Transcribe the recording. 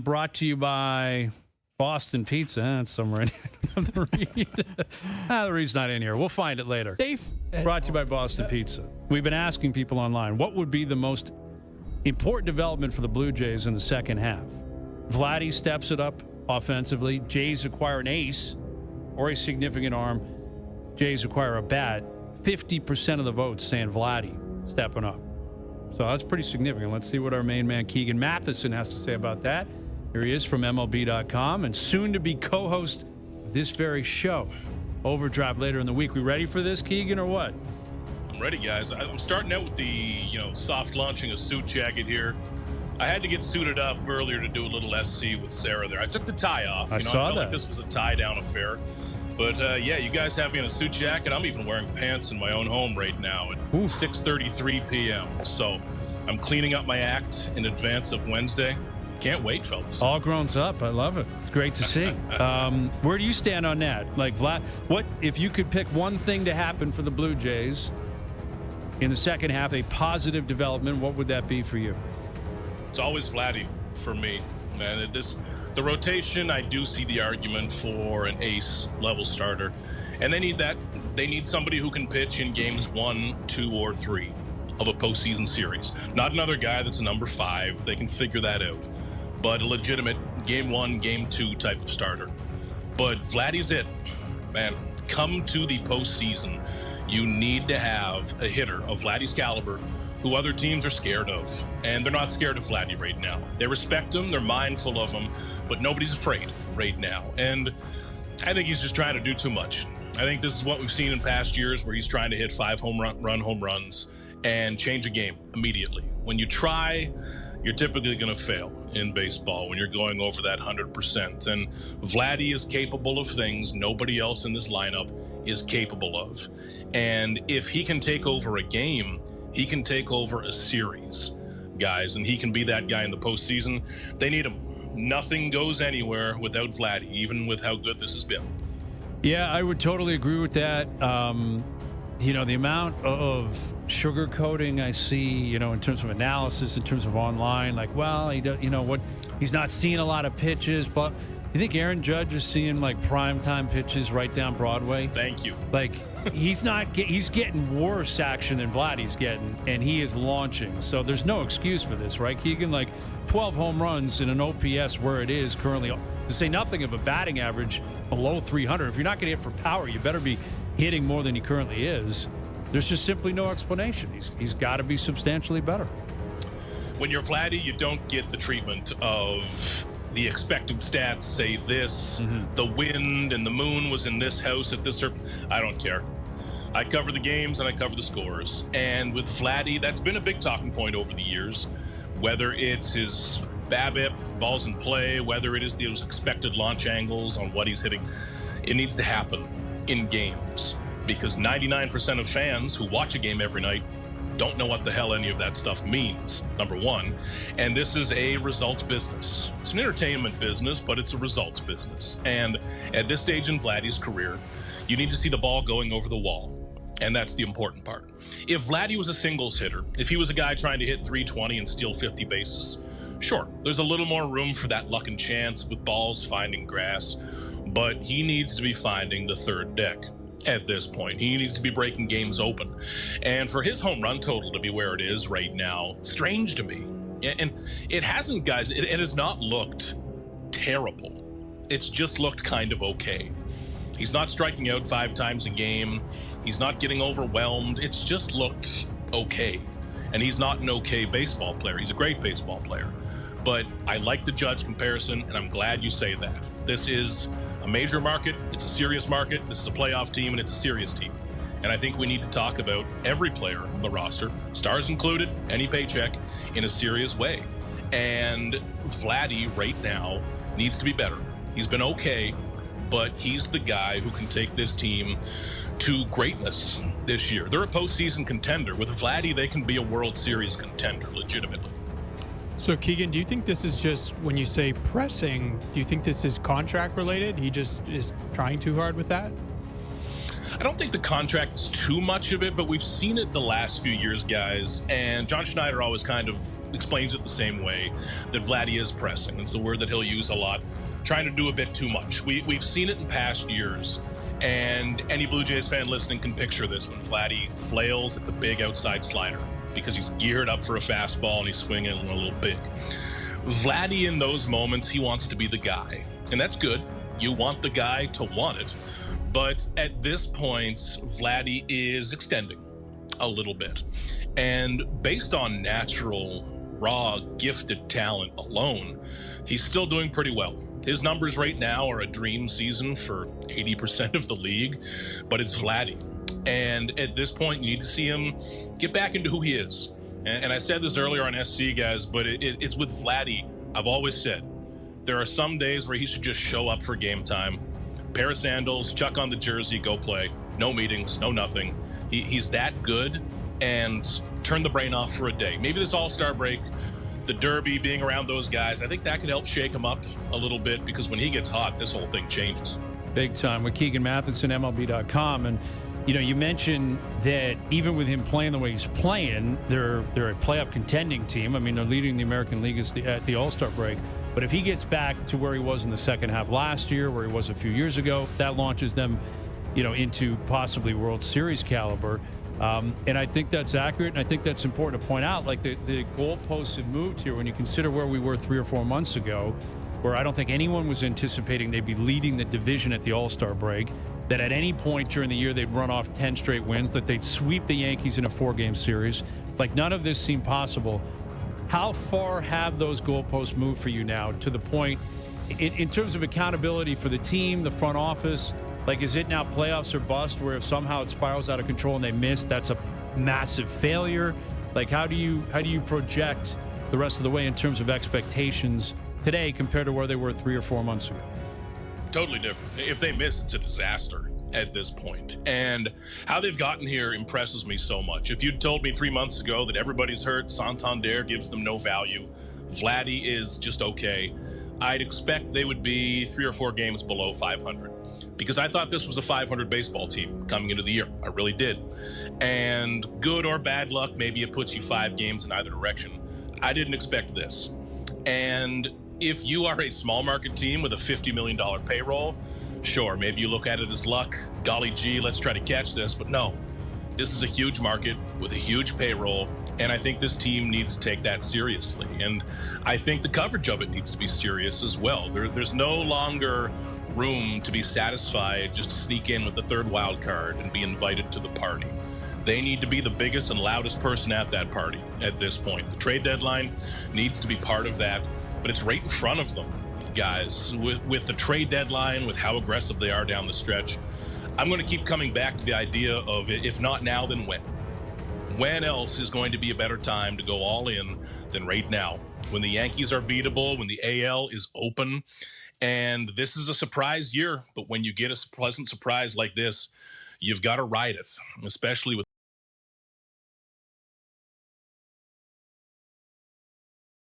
brought to you by Boston Pizza. That's somewhere in here. The read's not in here. We'll find it later. Safe. Brought to you by Boston Pizza. We've been asking people online, what would be the most important development for the Blue Jays in the second half? Vladdy steps it up offensively. Jays acquire an ace or a significant arm. Jays acquire a bat. 50% of the votes saying Vladdy stepping up. So that's pretty significant. Let's see what our main man Keegan Matheson has to say about that. Here he is from MLB.com and soon to be co-host of this very show. Overdrive later in the week. We ready for this, Keegan, or what? I'm ready, guys. I'm starting out with the, soft launching a suit jacket here. I had to get suited up earlier to do a little SC with Sarah there. I took the tie off. I felt like this was a tie-down affair. But, you guys have me in a suit jacket. I'm even wearing pants in my own home right now at 6:33 p.m. So I'm cleaning up my act in advance of Wednesday. Can't wait, fellas. All grown up. I love it. It's great to see. Where do you stand on that? Like, Vlad, what if you could pick one thing to happen for the Blue Jays in the second half, a positive development, what would that be for you? It's always Vladdy for me. Man, the rotation, I do see the argument for an ace-level starter. And they need that. They need somebody who can pitch in games 1, 2, or 3 of a postseason series. Not another guy that's a number 5. They can figure that out. But a legitimate game 1, game 2 type of starter. But Vladdy's it. Man, come to the postseason, you need to have a hitter of Vladdy's caliber who other teams are scared of. And they're not scared of Vladdy right now. They respect him, they're mindful of him, but nobody's afraid right now. And I think he's just trying to do too much. I think this is what we've seen in past years where he's trying to hit 5 home runs and change a game immediately. When you try, you're typically going to fail in baseball when you're going over that 100%. And Vladdy is capable of things nobody else in this lineup is capable of. And if he can take over a game, he can take over a series, guys, and he can be that guy in the postseason. They need him. Nothing goes anywhere without Vladdy, even with how good this has been. Yeah, I would totally agree with that. The amount of sugarcoating I see, in terms of analysis, in terms of online, like, well, he does, he's not seeing a lot of pitches, but you think Aaron Judge is seeing like primetime pitches right down Broadway? Thank you. Like, he's getting worse action than Vladdy's getting, and he is launching. So there's no excuse for this, right, Keegan? Like 12 home runs in an OPS where it is currently, to say nothing of a batting average below 300. If you're not going to hit for power, you better be hitting more than he currently is. There's just simply no explanation. He's got to be substantially better. When you're Vladdy, you don't get the treatment of the expected stats say this, the wind and the moon was in this house at this. I don't care. I cover the games and I cover the scores. And with Vladdy, that's been a big talking point over the years, whether it's his BABIP, balls in play, whether it is those expected launch angles on what he's hitting. It needs to happen in games because 99% of fans who watch a game every night don't know what the hell any of that stuff means, number one. And this is a results business. It's an entertainment business, but it's a results business. And at this stage in Vladdy's career, you need to see the ball going over the wall. And that's the important part. If Vladdy was a singles hitter, if he was a guy trying to hit 320 and steal 50 bases, sure, there's a little more room for that luck and chance with balls finding grass, but he needs to be finding the third deck. At this point, he needs to be breaking games open. And for his home run total to be where it is right now, strange to me. And it hasn't, guys, it has not looked terrible. It's just looked kind of okay. He's not striking out 5 times a game. He's not getting overwhelmed. It's just looked okay. And he's not an okay baseball player. He's a great baseball player. But I like the Judge comparison, and I'm glad you say that. This is a major market. It's a serious market. This is a playoff team, and it's a serious team. And I think we need to talk about every player on the roster, stars included, any paycheck, in a serious way. And Vladdy right now needs to be better. He's been okay, but he's the guy who can take this team to greatness this year. They're a postseason contender. With Vladdy, they can be a World Series contender, legitimately. So, Keegan, do you think this is just, when you say pressing, do you think this is contract related? He just is trying too hard with that? I don't think the contract is too much of it, but we've seen it the last few years, guys. And John Schneider always kind of explains it the same way, that Vladdy is pressing. It's a word that he'll use a lot, trying to do a bit too much. We've seen it in past years. And any Blue Jays fan listening can picture this when Vladdy flails at the big outside slider because he's geared up for a fastball and he's swinging a little big. Vladdy, in those moments, he wants to be the guy. And that's good. You want the guy to want it. But at this point, Vladdy is extending a little bit. And based on natural, raw, gifted talent alone, he's still doing pretty well. His numbers right now are a dream season for 80% of the league, but it's Vladdy. And at this point, you need to see him get back into who he is. And I said this earlier on SC, guys, but it's with Vladdy. I've always said there are some days where he should just show up for game time, pair of sandals, chuck on the jersey, go play. No meetings, no nothing. He's that good, and turn the brain off for a day. Maybe this all-star break, the Derby, being around those guys, I think that could help shake him up a little bit, because when he gets hot, this whole thing changes. Big time. With Keegan Matheson, MLB.com. And, you mentioned that even with him playing the way he's playing, they're a playoff contending team. I mean, they're leading the American League at the all-star break. But if he gets back to where he was in the second half last year, where he was a few years ago, that launches them, into possibly World Series caliber. And I think that's accurate, and I think that's important to point out. Like, the goalposts have moved here when you consider where we were 3 or 4 months ago, where I don't think anyone was anticipating they'd be leading the division at the All-Star break, that at any point during the year they'd run off 10 straight wins, that they'd sweep the Yankees in a 4-game series. Like, none of this seemed possible. How far have those goalposts moved for you now, to the point, in terms of accountability for the team, the front office? Like, is it now playoffs or bust, where if somehow it spirals out of control and they miss, that's a massive failure? Like, how do you project the rest of the way in terms of expectations today compared to where they were 3 or 4 months ago? Totally different. If they miss, it's a disaster at this point. And how they've gotten here impresses me so much. If you'd told me 3 months ago that everybody's hurt, Santander gives them no value, Vladdy is just okay, I'd expect they would be 3 or 4 games below 500. Because I thought this was a 500 baseball team coming into the year. I really did. And good or bad luck, maybe it puts you 5 games in either direction. I didn't expect this. And if you are a small market team with a $50 million payroll, sure, maybe you look at it as luck. Golly gee, let's try to catch this. But no, this is a huge market with a huge payroll, and I think this team needs to take that seriously. And I think the coverage of it needs to be serious as well. There's no longer room to be satisfied just to sneak in with the third wild card and be invited to the party. They need to be the biggest and loudest person at that party at this point. The trade deadline needs to be part of that, but it's right in front of them, guys. With the trade deadline, with how aggressive they are down the stretch, I'm going to keep coming back to the idea of, if not now, then when? When else is going to be a better time to go all in than right now? When the Yankees are beatable, when the AL is open, and this is a surprise year, but when you get a pleasant surprise like this, you've got to ride it, especially with